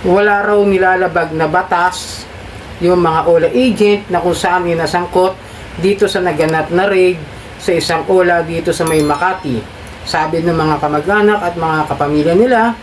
wala raw nilalabag na batas yung mga OLA agent na kung saan inasangkot dito sa naganap na raid sa isang OLA dito sa may Makati. Sabi ng mga kamag-anak at mga kapamilya nila,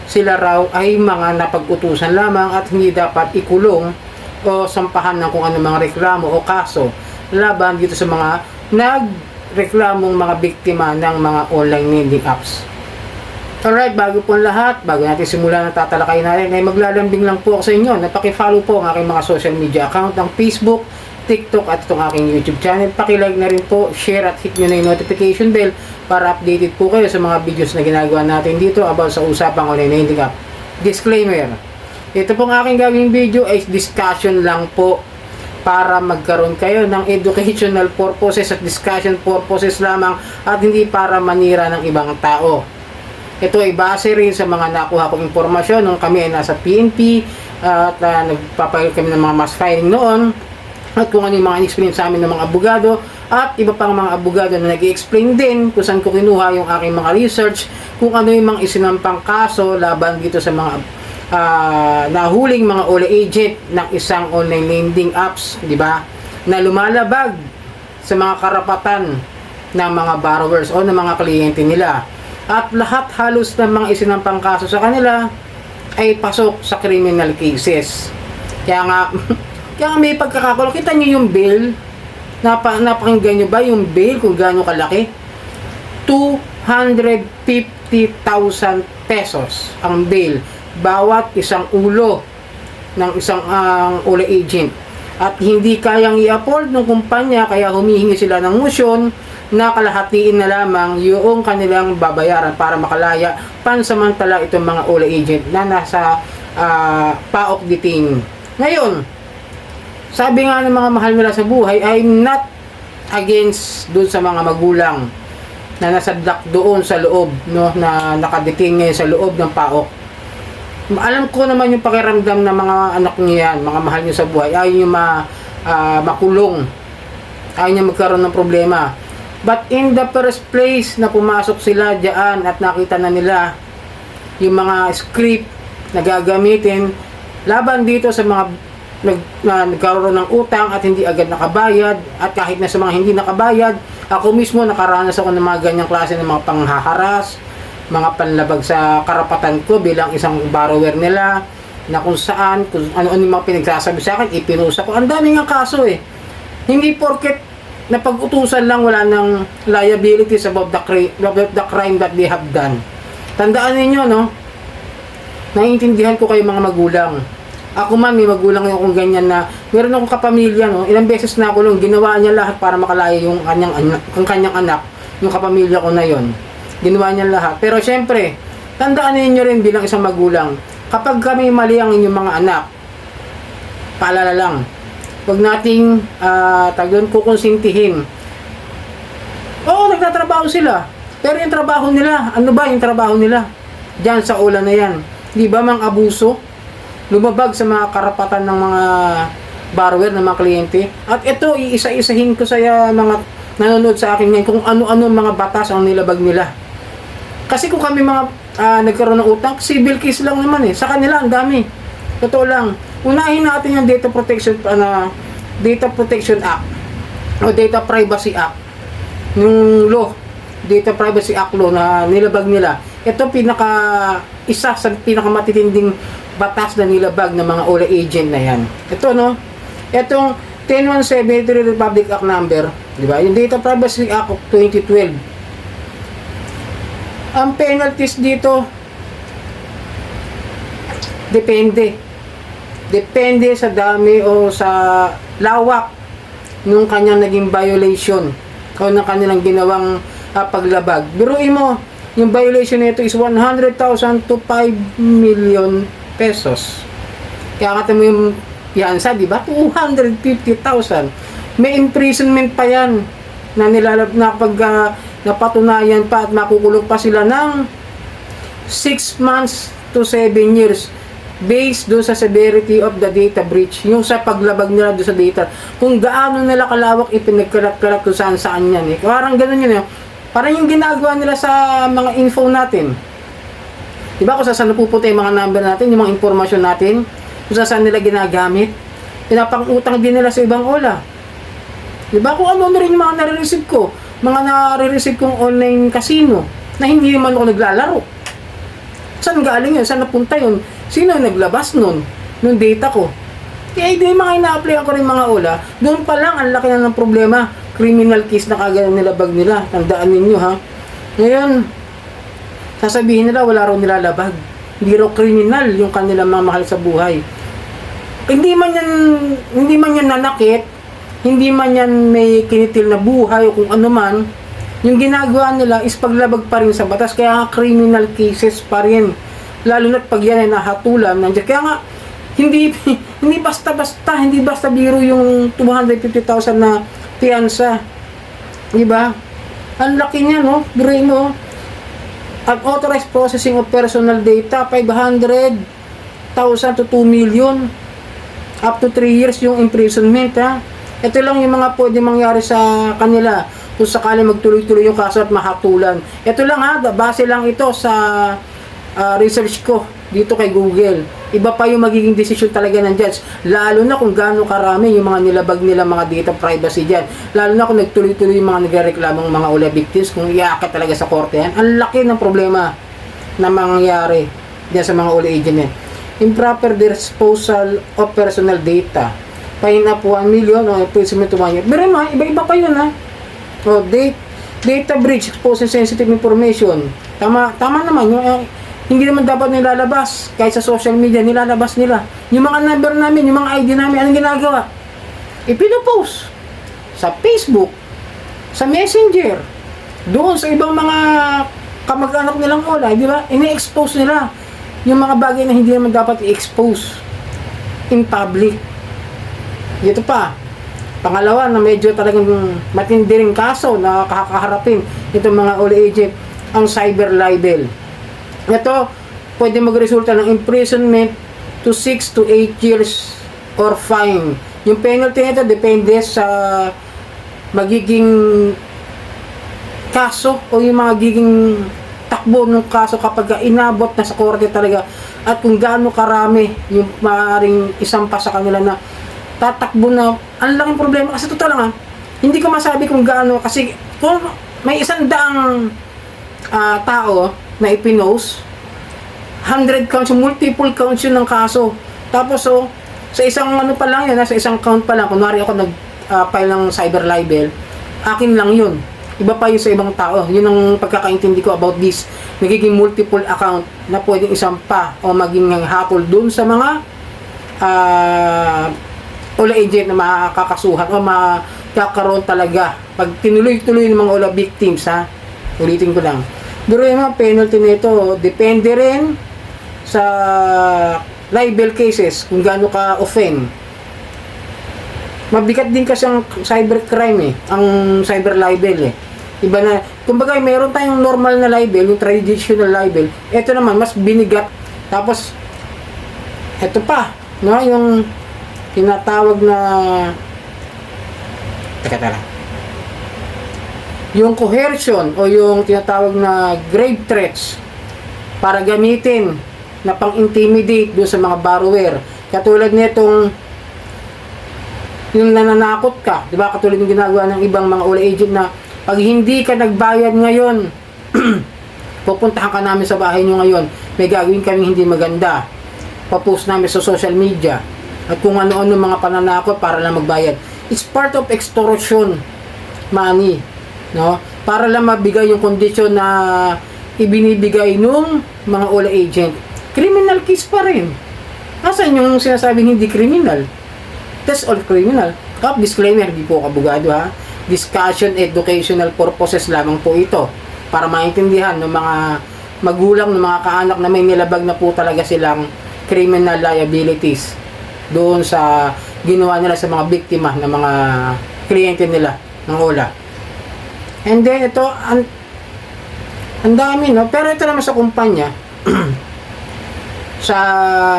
sila raw ay mga napag-utusan lamang at hindi dapat ikulong o sampahan ng kung ano mga reklamo o kaso laban dito sa mga nagreklamong mga biktima ng mga online lending apps. Alright, bago po lahat, bago natin simulan ang tatalakay natin, ay maglalambing lang po ako sa inyo. Napaki-follow po ang aking mga social media account ng Facebook, TikTok at itong aking YouTube channel. Paki-like na rin po, share at hit nyo na yung notification bell para updated po kayo sa mga videos na ginagawa natin dito about sa usapang online lending app. Disclaimer, ito pong aking gagawing video ay discussion lang po para magkaroon kayo ng educational purposes at discussion purposes lamang at hindi para manira ng ibang tao. Ito ay base rin sa mga nakuha kong impormasyon nung kami ay nasa PNP at nagpapail kami ng mga mass filing noon at kung ano yung mga in-experience sa amin ng mga abogado at iba pang mga abogado na nag-i-explain din kung saan ko kinuha yung aking mga research kung ano yung mga isinampang kaso laban dito sa mga nahuling mga OLA agent ng isang online lending apps, di ba? Na lumalabag sa mga karapatan ng mga borrowers o ng mga kliyente nila. At lahat halos ng mga isinampang kaso sa kanila ay pasok sa criminal cases. Kaya nga may pagkakakulo. Kita nyo yung bail? Napakinggan nyo ba yung bail kung gaano kalaki? 250,000 pesos ang bail bawat isang ulo ng isang OLA agent. At hindi kayang i-afford ng kumpanya kaya humihingi sila ng motion na kalahatiin na lamang yung kanilang babayaran para makalaya pansamantala itong mga OLA agent na nasa PAOK detain. Ngayon, sabi nga ng mga mahal nila sa buhay ay not against doon sa mga magulang na nasadlak doon sa loob, no, na nakadetain ngayon sa loob ng PAOK. Alam ko naman yung pakiramdam ng mga anak niya yan, mga mahal niyo sa buhay, ayaw niyo makulong, ayaw niyo magkaroon ng problema. But in the first place na pumasok sila diyan at nakita na nila yung mga script na gagamitin laban dito sa mga nagkaroon ng utang at hindi agad nakabayad, at kahit na sa mga hindi nakabayad, ako mismo nakaranas ako ng mga ganyang klase ng mga panghaharas, mga panlabag sa karapatan ko bilang isang borrower nila, na kung saan, kung ano-ano yung mga pinagsasabi sa akin, ipinusa ko. Ang dami nga kaso eh. Hindi porket na pag-utusan lang, wala ng liabilities about the crime that they have done. Tandaan ninyo, no? Naiintindihan ko kayo mga magulang. Ako man, may magulang akong ganyan na, meron akong kapamilya, no? Ilang beses na ako lang, ginawa niya lahat para makalaya yung kanyang anak, yung kapamilya ko na yon. Ginawa niya lahat. Pero syempre, tandaan niyo rin bilang isang magulang, kapag kami mali ang inyong mga anak, paalala lang, huwag nating kukonsintihin. Oo, nagtatrabaho sila. Pero yung trabaho nila, ano ba yung trabaho nila? Diyan sa OLA na yan. Di ba mang abuso? Lumabag sa mga karapatan ng mga borrower, ng mga kliyente. At ito, iisa-isahin ko sa mga nanonood sa akin ngayon kung ano-ano mga batas ang nilabag nila. Kasi kung kami mga nagkaroon ng utang, civil case lang naman eh. Sa kanila, ang dami. Totoo lang. Unahin natin yung Data Protection Act o Data Privacy Act. Yung law, Data Privacy Act law na nilabag nila. Ito isa sa pinakamatitinding batas na nilabag ng mga OLA agent na yan. Ito, no? Itong 10173 Republic Act number, di ba? Yung Data Privacy Act of 2012. Ang penalties dito depende sa dami o sa lawak nung kanyang naging violation o ng kanilang ginawang paglabag. Biruin mo, yung violation nito is 100,000 to 5 million pesos. Kaya kata mo yung piyansa, di ba? 250,000. May imprisonment pa yan na pag napatunayan pa at makukulong pa sila ng 6 months to 7 years based doon sa severity of the data breach, yung sa paglabag nila doon sa data, kung gaano nila kalawak ipinagkalat-kalat kung saan-saan yan eh. Parang ganun yun eh. Parang yung ginagawa nila sa mga info natin. Di ba kung saan napupunta yung mga number natin, yung mga informasyon natin, kung saan nila ginagamit, pinapang-utang din nila sa ibang ola. Di ba kung ano rin yung mga nare-receive ko, mga nare-receive kong online casino, na hindi naman ako naglalaro. Saan galing yun? Saan napunta yun? Sino yung naglabas nun? Nung data ko. Kaya ito yung mga ina-apply ko rin mga ola, doon pa lang ang laki na ng problema. Criminal case na kagaya nilabag nila. Tandaan ninyo ha. Ngayon, sasabihin nila wala raw nilalabag. Hindi raw criminal yung kanilang mga mahal sa buhay. Hindi man yan nanakit, hindi man yan may kinitil na buhay o kung ano man. Yung ginagawa nila is paglabag pa rin sa batas. Kaya nga criminal cases pa rin. Lalo na't pag yan ay nahatulan. Kaya nga, hindi basta-basta, hindi basta biro yung 250,000 na piyansa. Diba? Ang laki niya, no? Biruin mo. Unauthorized processing of personal data, 500,000 to 2 million. Up to 3 years yung imprisonment, ha? Ito lang yung mga pwede mangyari sa kanila kung sakali magtuloy-tuloy yung kaso at mahatulan. Ito lang ha, base lang ito sa research ko dito kay Google. Iba pa yung magiging desisyon talaga ng judge, lalo na kung gaano karami yung mga nilabag nila mga data privacy dyan, lalo na kung nagtuloy-tuloy yung mga nagreklamong mga ula victims, kung iaakit talaga sa korte yan. Ang laki ng problema na mangyayari dyan sa mga ula agent yan. Improper disposal of personal data, fine up 1 million o imprisonment to 1 year. Pero iba-iba pa yun ha. O, data breach, exposing sensitive information. Tama naman yung hindi naman dapat nilalabas. Kahit sa social media, nilalabas nila. Yung mga number namin, yung mga ID namin, anong ginagawa? Ipinopost sa Facebook, sa Messenger, doon sa ibang mga kamag-anak nilang ola, di ba? Ini-expose nila yung mga bagay na hindi naman dapat i-expose in public. Ito pa, pangalawa na medyo talagang matindi ring kaso na kakaharapin itong mga ola agent, ang cyber libel. Ito, pwede magresulta ng imprisonment to 6 to 8 years or fine. Yung penalty nito depende sa magiging kaso o yung magiging takbo ng kaso kapag inabot na sa korte talaga at kung gaano karami yung maaaring isampa sa kanila na tatakbo na. Ang laking problema kasi totoo lang hindi ko masabi kung gaano kasi kung may 100 tao na ipinost, 100 counts, multiple counts yun ng kaso. Tapos sa isang pa lang yan, sa isang count pa lang, kunwari ako nag-file ng cyber libel, akin lang yun. Iba pa yun sa ibang tao. Yun ang pagkakaintindi ko about this. Nagiging multiple account na pwedeng isampa o maging hatol dun sa mga ola agent na makakasuhan o makakaroon talaga pag tinuloy-tuloy ng mga ola victims ha. Ulitin ko lang. Pero yung mga penalty nito, depende rin sa libel cases, kung gaano ka offend. Mabigat din kasi ang cybercrime ang cyber libel Iba na, kumbaga meron tayong normal na libel, yung traditional libel. Ito naman, mas binigat. Tapos, ito pa, no, yung tinatawag na teka. Yung coercion o yung tinatawag na grave threats para gamitin na pang-intimidate doon sa mga borrower. Katulad nitong yung nananakot ka, di ba? Katulad ng ginagawa ng ibang mga ola agent na pag hindi ka nagbayad ngayon, pupuntahan ka namin sa bahay nyo ngayon, may gagawin kami hindi maganda. Papost namin sa social media at kung ano-ano mga pananakot para lang magbayad. It's part of extortion money. No? Para lang mabigay yung kondisyon na ibinibigay nung mga ola agent. Criminal case pa rin. Asan yung sinasabing hindi criminal? That's all criminal. Disclaimer, hindi po abogado ha. Discussion, educational purposes lamang po ito. Para maintindihan ng mga magulang, ng mga kaanak na may nilabag na po talaga silang criminal liabilities doon sa ginawa nila sa mga biktima ng mga kliyente nila ng ola. And then ito, ang dami, no? Pero ito naman sa kumpanya, sa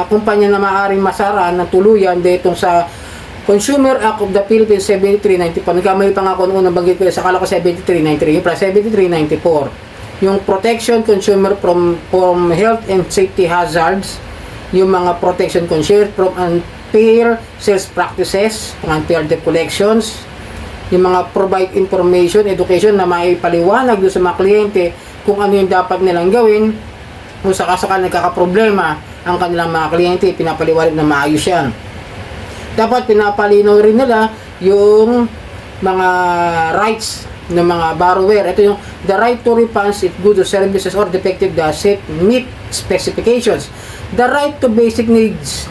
kumpanya na maaaring masara ng tuluyan, ditong sa Consumer Act of the Philippines 7394. Nagkamali pa nga ako noong nabanggit ko, sa kala ko 7393, yung pala 7394. yung protection consumer from health and safety hazards, yung mga protection consumer from unfair sales practices, unfair debt collections, yung mga provide information, education na maipaliwanag doon sa mga kliyente kung ano yung dapat nilang gawin kung sakasakal nagkakaproblema ang kanilang mga kliyente, pinapaliwanag na maayos yan. Dapat pinapalinaw rin nila yung mga rights ng mga borrower. Ito yung the right to refunds if goods or services or defective doesn't meet specifications. The right to basic needs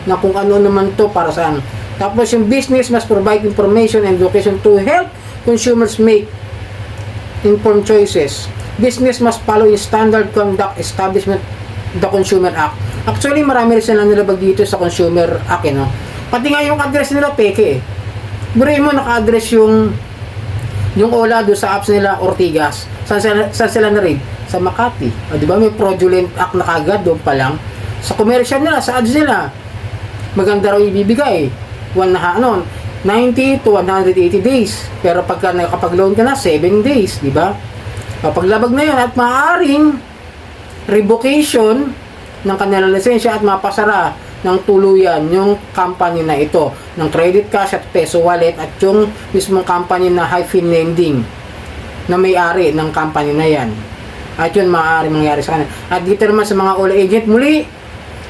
na kung ano naman to para saan. Tapos yung business must provide information and education to help consumers make informed choices. Business must follow yung standard conduct establishment the Consumer Act. Actually, marami rin silang nilabag dito sa Consumer Act, no? Pati nga yung address nila, peke eh. Burin mo naka-address yung OLA doon sa apps nila, Ortigas. Saan sila na-read? Sa Makati. O, di ba may fraudulent act na kagad doon pa lang? Sa commercial nila, sa ads nila, maganda raw ibibigay. 90 to 180 days. Pero pagka nakapag-loan ka na, 7 days, di ba? Paglabag na yun at maaaring revocation ng kanilang lisensya at mapasara ng tuluyan yung company na ito ng credit cash at peso wallet at yung mismong company na hyphen lending na may-ari ng company na yan. At yun maaari mangyari sa kanila. At dito naman sa mga OLA agent, muli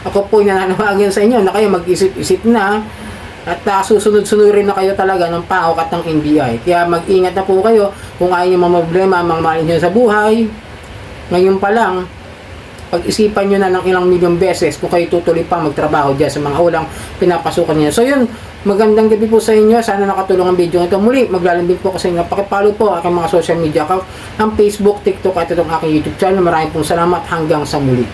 ako po nananawagan sa inyo na kayo mag-isip-isip na at susunod-sunod rin na kayo talaga ng PAOK at ng NBI. Kaya mag-ingat na po kayo kung ayaw nyo mga problema, mga mahal nyo sa buhay. Ngayon pa lang, pag-isipan nyo na ng ilang milyong beses kung kayo tutuloy pa magtrabaho dyan sa mga ulang pinapasukan niyo. So yun, magandang gabi po sa inyo. Sana nakatulong ang video ito. Muli, maglalambing po kasi nga pakipalo po aking mga social media account, ang Facebook, TikTok at itong aking YouTube channel. Maraming pong salamat hanggang sa muli.